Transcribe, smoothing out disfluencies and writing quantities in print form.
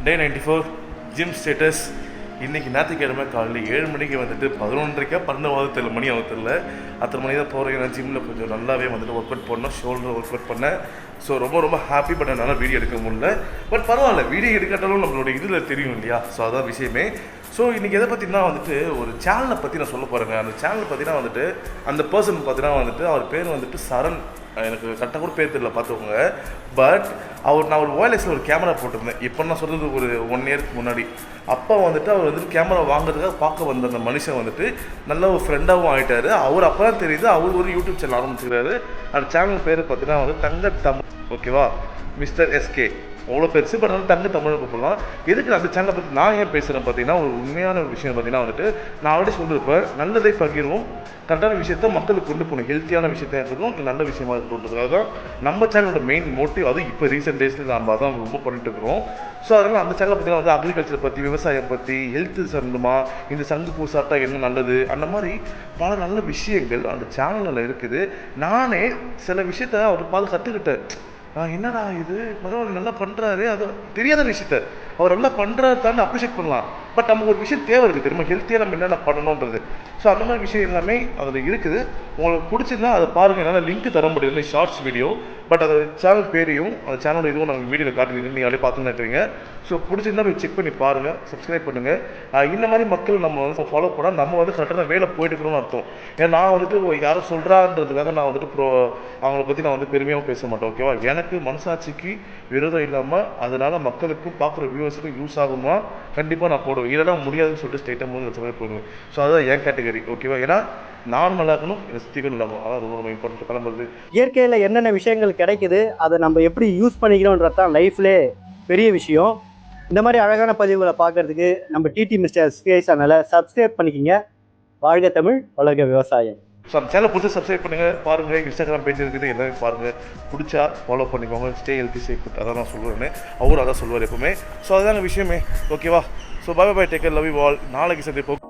Day 94 gym status. இன்றைக்கி ஞாயிற்றுக்கிழமை காலையில் 7 மணிக்கு வந்துட்டு 11:30 12 மணி ஆகும் தெரியல. அத்தனை மணி தான் போகிறேன். நான் ஜிம்மில் கொஞ்சம் நல்லாவே வந்துட்டு ஒர்க் அவுட் பண்ணேன், ஷோல்டர் ஒர்க் அவுட் பண்ணேன். ஸோ ரொம்ப ஹாப்பி. பட் என்னால் வீடியோ எடுக்க முடியல. பட் பரவாயில்ல, வீடியோ எடுக்காட்டாலும் நம்மளோட இதில் தெரியும் இல்லையா? ஸோ அதான் விஷயமே. ஸோ இன்றைக்கி எதை பற்றினா வந்துட்டு ஒரு சேனலை பற்றி நான் சொல்ல போகிறேங்க. அந்த சேனலை பற்றினா வந்துட்டு அந்த பர்சன் பார்த்தீங்கன்னா வந்துட்டு அவர் பேர் வந்துட்டு சரண். எனக்கு கரெக்டாக கூட பேர் தெரியல, பார்த்துக்கோங்க. பட் நான் ஒரு ஓஎல்எக்ஸில் ஒரு கேமரா போட்டிருந்தேன். இப்போ நான் சொல்கிறது ஒரு 1 இயருக்கு முன்னாடி. அப்போ வந்துட்டு அவர் வந்துட்டு கேமரா வாங்குறதுக்காக பார்க்க வந்த அந்த மனுஷன் வந்துட்டு நல்ல ஒரு ஃப்ரெண்டாகவும் ஆகிட்டார். அவர் அப்போ தான் தெரியுது அவர் ஒரு யூடியூப் சேனல் ஆரம்பிச்சுக்கிறாரு. அந்த சேனல் பேர் பார்த்தீங்கன்னா வந்து தங்க தமிழ். ஓகேவா? மிஸ்டர் எஸ்கே அவ்வளோ பெருசு. பட் வந்து தங்க தமிழ் கூப்பிடலாம். எதுக்கு அந்த சேனலை பற்றி நான் ஏன் பேசுகிறேன் பார்த்தீங்கன்னா, ஒரு உண்மையான ஒரு விஷயம் பார்த்தீங்கன்னா வந்துட்டு நான் ஆல்ரெடி சொல்லியிருப்பேன், நல்லதை பகிர்வோம், கரெக்டான விஷயத்த மக்களுக்கு கொண்டு போகணும். ஹெல்த்தியான விஷயத்தையாக இருக்கணும், இல்லை நல்ல விஷயமா இருக்கணுன்றதுக்காக தான் நம்ம சேனலோட மெயின் மோட்டிவ். அதுவும் இப்போ ரீசெண்ட் டேஸில் நம்ம அதான் ரொம்ப பண்ணிட்டு இருக்கிறோம். ஸோ அதனால் அந்த சேனலை பார்த்தீங்கன்னா வந்து அக்ரிகல்ச்சர் பற்றி, விவசாயம் பற்றி, ஹெல்த்து சம்பந்தமாக, இந்த சங்கு பூ சாப்பிட்டா என்ன நல்லது, அந்த மாதிரி பல நல்ல விஷயங்கள் அந்த சேனலில் இருக்குது. நானே சில விஷயத்த அவர் பார்த்து கற்றுக்கிட்டேன். என்னடா இது பரவாயில்ல, நல்லா பண்ணுறாரு. அது தெரியாத விஷயத்த அவர் நல்லா பண்ணுறாரு அப்ரிஷியேட் பண்ணலாம். பட் நமக்கு ஒரு விஷயம் தேவை இருக்குது தெரியுமா, ஹெல்த்தியாக நம்ம என்னென்ன பண்ணணுன்றது. ஸோ அந்த மாதிரி விஷயம் எல்லாமே அதில் இருக்குது. உங்களுக்கு பிடிச்சிருந்தா அதை பாருங்கள். என்னால் லிங்க் தர முடியாது, ஷார்ட்ஸ் வீடியோ. பட் அது சேனல் பேரையும் அந்த சேனலோட இதுவும் நாங்கள் வீடியோவில் காட்டுறீங்க, நீங்கள் அப்படியே பார்த்துன்னு இருக்கிறீங்க. ஸோ பிடிச்சிருந்தா போய் செக் பண்ணி பாருங்கள், சப்ஸ்கிரைப் பண்ணுங்கள். இந்த மாதிரி மக்கள் நம்ம வந்து ஃபாலோ பண்ணால் நம்ம வந்து கரெக்டான வேலை போயிட்டு இருக்கணும்னு அர்த்தம். ஏன்னா நான் வந்துட்டு யாரும் சொல்கிறான்றதுக்காக நான் வந்துட்டு அவங்கள பற்றி நான் வந்து பெருமையாகவும் பேச மாட்டேன். ஓகேவா? எனக்கு மனசாட்சிக்கு விரோதம் இல்லாமல் அதனால் மக்களுக்கும் பார்க்குற வியூவர்ஸுக்கும் யூஸ் ஆகுமா கண்டிப்பாக நான் போடுவேன். இதெல்லாம் முடியாதுன்னு சொல்லிட்டு ஸ்ட்ரைட்டாக மூணு லட்சம் போடுவேன். ஸோ அதான் என் கேட்டகரி. ஓகேவா? ஏன்னா நான் நல்லா இருக்கணும், ஸ்திகன் இல்லாமல். அதான் ரொம்ப இம்பார்ட்டன்ட் கிளம்புறது. இயற்கையில் என்னென்ன விஷயங்கள் கிடைக்குது, அதை நம்ம எப்படி யூஸ் பண்ணிக்கிறோன்றது தான் லைஃப்லேயே பெரிய விஷயம். இந்த மாதிரி அழகான பதிவுகளை பார்க்குறதுக்கு நம்ம டிடி மிஸ்டர் எஸ்கே சேனலை சப்ஸ்கிரைப் பண்ணிக்கிங்க. வாழ்க தமிழ், வளர்க விவசாயம். ஸோ அந்த சேனலை பிடிச்சி சப்ஸ்கிரைப் பண்ணுங்கள், பாருங்கள். இன்ஸ்டாகிராம் பேஜ் இருக்குது, எல்லாமே பாருங்கள். பிடிச்சா ஃபாலோ பண்ணிக்கோங்க. Stay healthy, safe. அதான் நான் சொல்லுவேன், அவரும் அதான் சொல்லுவார் எப்பவுமே. ஸோ அதுதாங்க விஷயமே. ஓகேவா? So bye bye, take care, love you all. நாளைக்கு சந்திப்போம்.